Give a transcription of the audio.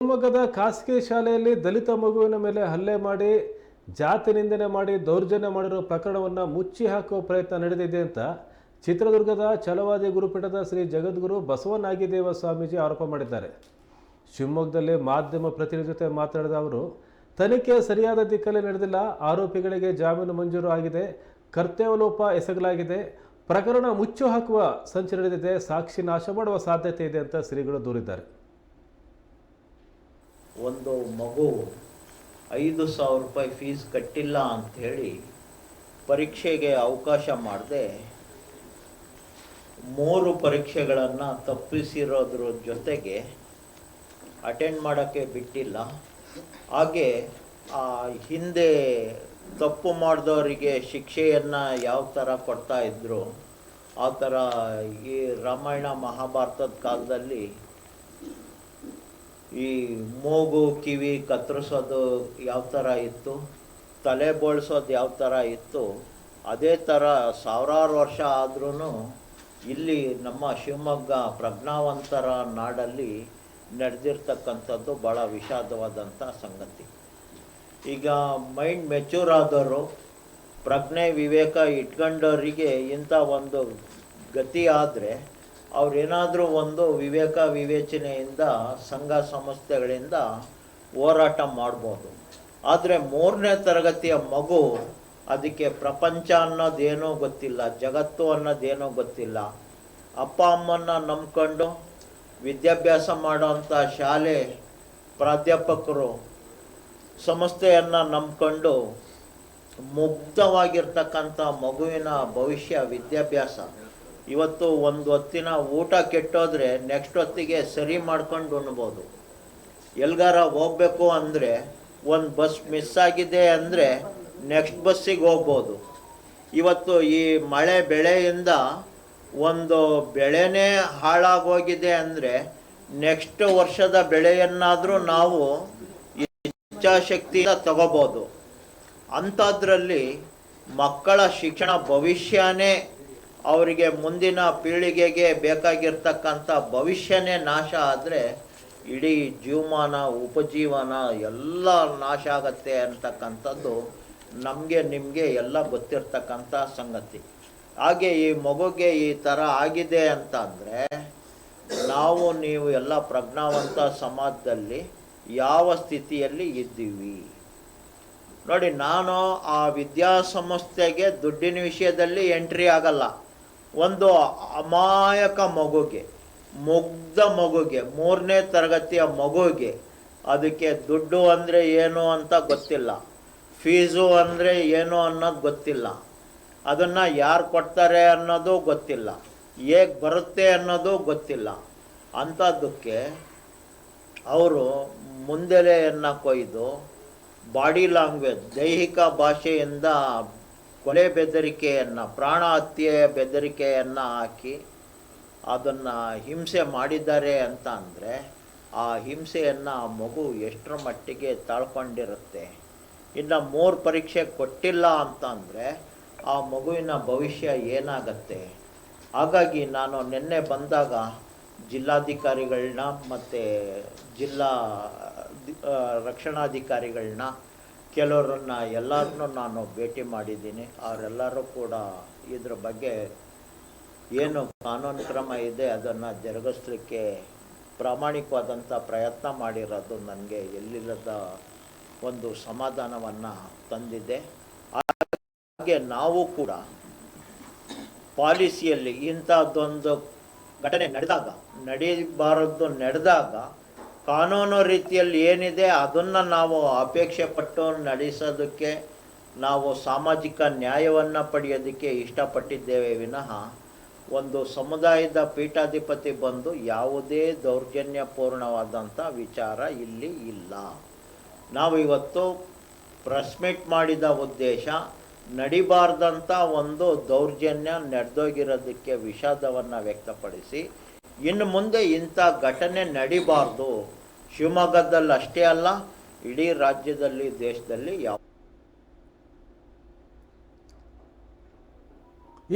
ಶಿವಮೊಗ್ಗದ ಖಾಸಗಿ ಶಾಲೆಯಲ್ಲಿ ದಲಿತ ಮಗುವಿನ ಮೇಲೆ ಹಲ್ಲೆ ಮಾಡಿ ಜಾತಿ ನಿಂದನೆ ಮಾಡಿ ದೌರ್ಜನ್ಯ ಮಾಡಿರೋ ಪ್ರಕರಣವನ್ನು ಮುಚ್ಚಿ ಹಾಕುವ ಪ್ರಯತ್ನ ನಡೆದಿದೆ ಅಂತ ಚಿತ್ರದುರ್ಗದ ಛಲವಾದಿ ಗುರುಪೀಠದ ಶ್ರೀ ಜಗದ್ಗುರು ಬಸವನಾಗಿದೇವ ಸ್ವಾಮೀಜಿ ಆರೋಪ ಮಾಡಿದ್ದಾರೆ. ಶಿವಮೊಗ್ಗದಲ್ಲಿ ಮಾಧ್ಯಮ ಪ್ರತಿನಿಧಿ ಜೊತೆ ಮಾತನಾಡಿದ ಅವರು, ತನಿಖೆ ಸರಿಯಾದ ದಿಕ್ಕಲ್ಲಿ ನಡೆದಿಲ್ಲ, ಆರೋಪಿಗಳಿಗೆ ಜಾಮೀನು ಮಂಜೂರು ಆಗಿದೆ, ಕರ್ತವ್ಯಲೋಪ ಎಸಗಲಾಗಿದೆ, ಪ್ರಕರಣ ಮುಚ್ಚು ಹಾಕುವ ಸಂಚು ನಡೆದಿದೆ, ಸಾಕ್ಷಿ ನಾಶ ಮಾಡುವ ಸಾಧ್ಯತೆ ಇದೆ ಅಂತ ಶ್ರೀಗಳು ದೂರಿದ್ದಾರೆ. ಒಂದು ಮಗು 5,000 ರೂಪಾಯಿ ಫೀಸ್ ಕಟ್ಟಿಲ್ಲ ಅಂಥೇಳಿ ಪರೀಕ್ಷೆಗೆ ಅವಕಾಶ ಮಾಡದೆ 3 ಪರೀಕ್ಷೆಗಳನ್ನು ತಪ್ಪಿಸಿರೋದ್ರ ಜೊತೆಗೆ ಅಟೆಂಡ್ ಮಾಡೋಕ್ಕೆ ಬಿಟ್ಟಿಲ್ಲ. ಹಾಗೆ ಹಿಂದೆ ತಪ್ಪು ಮಾಡಿದವರಿಗೆ ಶಿಕ್ಷೆಯನ್ನು ಯಾವ ಥರ ಕೊಡ್ತಾ ಇದ್ದರು, ಆ ಥರ ಈ ರಾಮಾಯಣ ಮಹಾಭಾರತದ ಕಾಲದಲ್ಲಿ ಈ ಮೂಗು ಕಿವಿ ಕತ್ತರಿಸೋದು ಯಾವ ಥರ ಇತ್ತು, ತಲೆ ಬೋಳ್ಸೋದು ಯಾವ ಥರ ಇತ್ತು, ಅದೇ ಥರ ಸಾವಿರಾರು ವರ್ಷ ಆದ್ರೂ ಇಲ್ಲಿ ನಮ್ಮ ಶಿವಮೊಗ್ಗ ಪ್ರಜ್ಞಾವಂತರ ನಾಡಲ್ಲಿ ನಡೆದಿರ್ತಕ್ಕಂಥದ್ದು ಭಾಳ ವಿಷಾದವಾದಂಥ ಸಂಗತಿ. ಈಗ ಮೈಂಡ್ ಮೆಚ್ಯೂರ್ ಆದವರು, ಪ್ರಜ್ಞೆ ವಿವೇಕ ಇಟ್ಕೊಂಡವರಿಗೆ ಇಂಥ ಒಂದು ಗತಿ ಆದರೆ ಅವರೇನಾದರೂ ಒಂದು ವಿವೇಕ ವಿವೇಚನೆಯಿಂದ ಸಂಘ ಸಂಸ್ಥೆಗಳಿಂದ ಹೋರಾಟ ಮಾಡ್ಬೋದು. ಆದರೆ 3ನೇ ತರಗತಿಯ ಮಗು ಅದಕ್ಕೆ ಪ್ರಪಂಚ ಅನ್ನೋದೇನೋ ಗೊತ್ತಿಲ್ಲ, ಜಗತ್ತು ಅನ್ನೋದೇನೋ ಗೊತ್ತಿಲ್ಲ, ಅಪ್ಪ ಅಮ್ಮನ್ನ ನಂಬ್ಕೊಂಡು ವಿದ್ಯಾಭ್ಯಾಸ ಮಾಡೋಂಥ ಶಾಲೆ ಪ್ರಾಧ್ಯಾಪಕರು ಸಂಸ್ಥೆಯನ್ನು ನಂಬ್ಕೊಂಡು ಮುಗ್ಧವಾಗಿರ್ತಕ್ಕಂಥ ಮಗುವಿನ ಭವಿಷ್ಯ ವಿದ್ಯಾಭ್ಯಾಸ ಇವತ್ತು ಒಂದು ಹೊತ್ತಿನ ಊಟ ಕೆಟ್ಟೋದ್ರೆ ನೆಕ್ಸ್ಟ್ ಹೊತ್ತಿಗೆ ಸರಿ ಮಾಡ್ಕೊಂಡು ಉಣ್ಬೋದು. ಎಲ್ಗಾರ ಹೋಗ್ಬೇಕು ಅಂದರೆ ಒಂದು ಬಸ್ ಮಿಸ್ ಆಗಿದೆ ಅಂದರೆ ನೆಕ್ಸ್ಟ್ ಬಸ್ಸಿಗೆ ಹೋಗ್ಬೋದು. ಇವತ್ತು ಈ ಮಳೆ ಬೆಳೆಯಿಂದ ಒಂದು ಬೆಳೆನೇ ಹಾಳಾಗೋಗಿದೆ ಅಂದರೆ ನೆಕ್ಸ್ಟ್ ವರ್ಷದ ಬೆಳೆಯನ್ನಾದರೂ ನಾವು ಇಚ್ಛಾಶಕ್ತಿಯಿಂದ ತಗೋಬೋದು. ಅಂಥದ್ರಲ್ಲಿ ಮಕ್ಕಳ ಶಿಕ್ಷಣ ಭವಿಷ್ಯನೇ, ಅವರಿಗೆ ಮುಂದಿನ ಪೀಳಿಗೆಗೆ ಬೇಕಾಗಿರ್ತಕ್ಕಂಥ ಭವಿಷ್ಯನೇ ನಾಶ ಆದರೆ ಇಡೀ ಜೀವಮಾನ ಉಪಜೀವನ ಎಲ್ಲ ನಾಶ ಆಗತ್ತೆ ಅಂತಕ್ಕಂಥದ್ದು ನಮಗೆ ನಿಮಗೆ ಎಲ್ಲ ಗೊತ್ತಿರ್ತಕ್ಕಂಥ ಸಂಗತಿ. ಹಾಗೆ ಈ ಮಗುಗೆ ಈ ಥರ ಆಗಿದೆ ಅಂತ ಅಂದರೆ ನಾವು ನೀವು ಎಲ್ಲ ಪ್ರಜ್ಞಾವಂತ ಸಮಾಜದಲ್ಲಿ ಯಾವ ಸ್ಥಿತಿಯಲ್ಲಿ ಇದ್ದೀವಿ ನೋಡಿ. ನಾನು ಆ ವಿದ್ಯಾಸಂಸ್ಥೆಗೆ ದುಡ್ಡಿನ ವಿಷಯದಲ್ಲಿ ಎಂಟ್ರಿ ಆಗಲ್ಲ. ಒಂದು ಅಮಾಯಕ ಮಗುಗೆ, ಮುಗ್ಧ ಮಗುಗೆ, 3ನೇ ತರಗತಿಯ ಮಗುಗೆ ಅದಕ್ಕೆ ದುಡ್ಡು ಅಂದರೆ ಏನು ಅಂತ ಗೊತ್ತಿಲ್ಲ, ಫೀಸು ಅಂದರೆ ಏನು ಅನ್ನೋದು ಗೊತ್ತಿಲ್ಲ, ಅದನ್ನು ಯಾರು ಕೊಡ್ತಾರೆ ಅನ್ನೋದು ಗೊತ್ತಿಲ್ಲ, ಹೇಗೆ ಬರುತ್ತೆ ಅನ್ನೋದು ಗೊತ್ತಿಲ್ಲ. ಅಂಥದ್ದಕ್ಕೆ ಅವರು ಮುಂದೆಲೆಯನ್ನು ಕೊಯ್ದು ಬಾಡಿ ಲ್ಯಾಂಗ್ವೇಜ್, ದೈಹಿಕ ಭಾಷೆಯಿಂದ ಕೊಲೆ ಬೆದರಿಕೆಯನ್ನು, ಪ್ರಾಣ ಹತ್ಯೆಯ ಬೆದರಿಕೆಯನ್ನು ಹಾಕಿ ಅದನ್ನು ಹಿಂಸೆ ಮಾಡಿದ್ದಾರೆ ಅಂತ ಅಂದರೆ ಆ ಹಿಂಸೆಯನ್ನು ಆ ಮಗು ಎಷ್ಟರ ಮಟ್ಟಿಗೆ ತಾಳ್ಕೊಂಡಿರುತ್ತೆ. ಇನ್ನು 3 ಪರೀಕ್ಷೆ ಕೊಟ್ಟಿಲ್ಲ ಅಂತ ಅಂದರೆ ಆ ಮಗುವಿನ ಭವಿಷ್ಯ ಏನಾಗತ್ತೆ. ಹಾಗಾಗಿ ನಾನು ನಿನ್ನೆ ಬಂದಾಗ ಜಿಲ್ಲಾಧಿಕಾರಿಗಳನ್ನ ಮತ್ತು ಜಿಲ್ಲಾ ರಕ್ಷಣಾಧಿಕಾರಿಗಳನ್ನ ಕೆಲವರನ್ನು ಎಲ್ಲರನ್ನೂ ನಾನು ಭೇಟಿ ಮಾಡಿದ್ದೀನಿ. ಅವರೆಲ್ಲರೂ ಕೂಡ ಇದ್ರ ಬಗ್ಗೆ ಏನು ಕಾನೂನು ಕ್ರಮ ಇದೆ ಅದನ್ನು ಜರುಗಿಸ್ಲಿಕ್ಕೆ ಪ್ರಾಮಾಣಿಕವಾದಂಥ ಪ್ರಯತ್ನ ಮಾಡಿರೋದು ನನಗೆ ಎಲ್ಲಿಲ್ಲದ ಒಂದು ಸಮಾಧಾನವನ್ನು ತಂದಿದೆ. ಹಾಗೆ ನಾವು ಕೂಡ ಪಾಲಿಸಿಯಲ್ಲಿ ಇಂಥದ್ದೊಂದು ಘಟನೆ ನಡೆದಾಗ ಕಾನೂನು ರೀತಿಯಲ್ಲಿ ಏನಿದೆ ಅದನ್ನು ನಾವು ಅಪೇಕ್ಷೆ ಪಟ್ಟು ನಡೆಸೋದಕ್ಕೆ, ನಾವು ಸಾಮಾಜಿಕ ನ್ಯಾಯವನ್ನು ಪಡೆಯೋದಕ್ಕೆ ಇಷ್ಟಪಟ್ಟಿದ್ದೇವೆ ವಿನಃ ಒಂದು ಸಮುದಾಯದ ಪೀಠಾಧಿಪತಿ ಬಂದು ಯಾವುದೇ ದೌರ್ಜನ್ಯಪೂರ್ಣವಾದಂಥ ವಿಚಾರ ಇಲ್ಲಿ ಇಲ್ಲ. ನಾವು ಇವತ್ತು ಪ್ರೆಸ್ ಮೀಟ್ ಮಾಡಿದ ಉದ್ದೇಶ ನಡಿಬಾರ್ದಂಥ ಒಂದು ದೌರ್ಜನ್ಯ ನಡೆದೋಗಿರೋದಕ್ಕೆ ವಿಷಾದವನ್ನು ವ್ಯಕ್ತಪಡಿಸಿ ಇನ್ನು ಮುಂದೆ ಇಂಥ ಘಟನೆ ನಡಿಬಾರ್ದು. ಶಿವಮೊಗ್ಗದಲ್ಲಿ ಅಷ್ಟೇ ಅಲ್ಲ, ಇಡೀ ರಾಜ್ಯದಲ್ಲಿ, ದೇಶದಲ್ಲಿ ಯಾವ